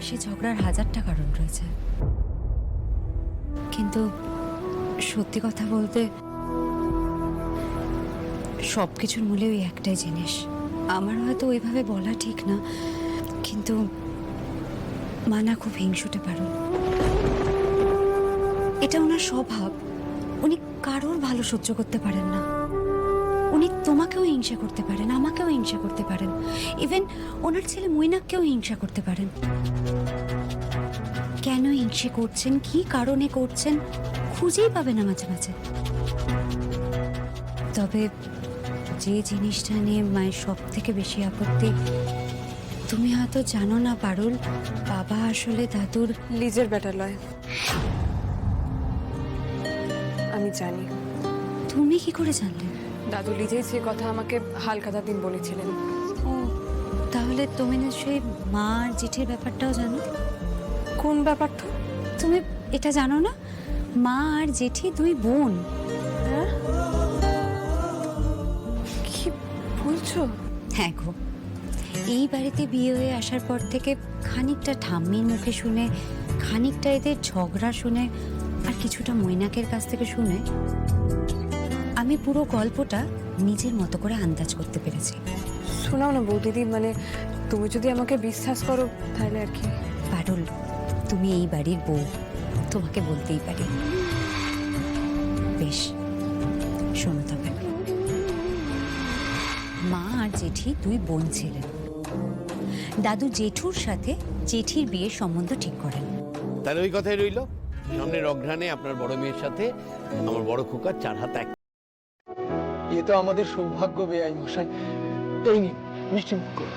সে ঝগড়ার হাজারটা কারণ রয়েছে, কিন্তু সত্যি কথা বলতে সবকিছুর মূলে ওই একটাই জিনিস। আমার হয়তো ওইভাবে বলা ঠিক না, কিন্তু মানা খুব হিংসুটে পারুল। এটা ওনার স্বভাব। উনি কারোর ভালো সহ্য করতে পারেন না। উনি তোমাকেও হিংসা করতে পারেন, আমাকেও হিংসা করতে পারেন, ইভেন ওনার ছেলে মৈনাককেও হিংসা করতে পারেন। কেন হিংসে করছেন, কি কারণে করছেন, খুঁজেই পাবে না মাঝে মাঝে। তবে যে জিনিসটা নিয়ে মায়ের সব থেকে বেশি আপত্তি, তুমি হয়তো জানো না পারুল, বাবা আসলে দাদুর লিজের বেটা লয়। আমি জানি। তুমি কি করে জানলে? দাদু লিজেই সে কথা আমাকে হালখাতা দিন বলেছিলেন। ও, তাহলে তুমি নিশ্চয়ই মা আর জেঠির ব্যাপারটাও জানো। কোন ব্যাপারটা? তুমি এটা জানো না, মা আর জেঠি দুই বোন। হ্যাঁ, কি বলছো? হ্যাঁ গো, এই বাড়িতে বিয়ে হয়ে আসার পর থেকে খানিকটা ঠাম্মির মুখে শুনে, খানিকটা এদের ঝগড়া শুনে, আর কিছুটা মৈনাকের কাছ থেকে শুনে আমি পুরো গল্পটা নিজের মতো করে আন্দাজ করতে পেরেছি। শোনাও না বৌদিদি, মানে তুমি যদি আমাকে বিশ্বাস করো তাহলে আর কি। পারুল, তুমি এই বাড়ির বউ, তোমাকে বলতেই পারি। বেশ, শোনো তবে। মা আর জেঠি দুই বোন ছিলেন। দাদু জেঠুর সাথে জেঠির বিয়ের সম্বন্ধ ঠিক করেন। তাহলে ওই কথাই রইল, সামনের অঘ্রাণে আপনার বড় মেয়ের সাথে আমার বড় খোকার 4 হাত এক। এ তো আমাদের সৌভাগ্য বেআই মশাই। এই নিন মিষ্টি মুখ করুন।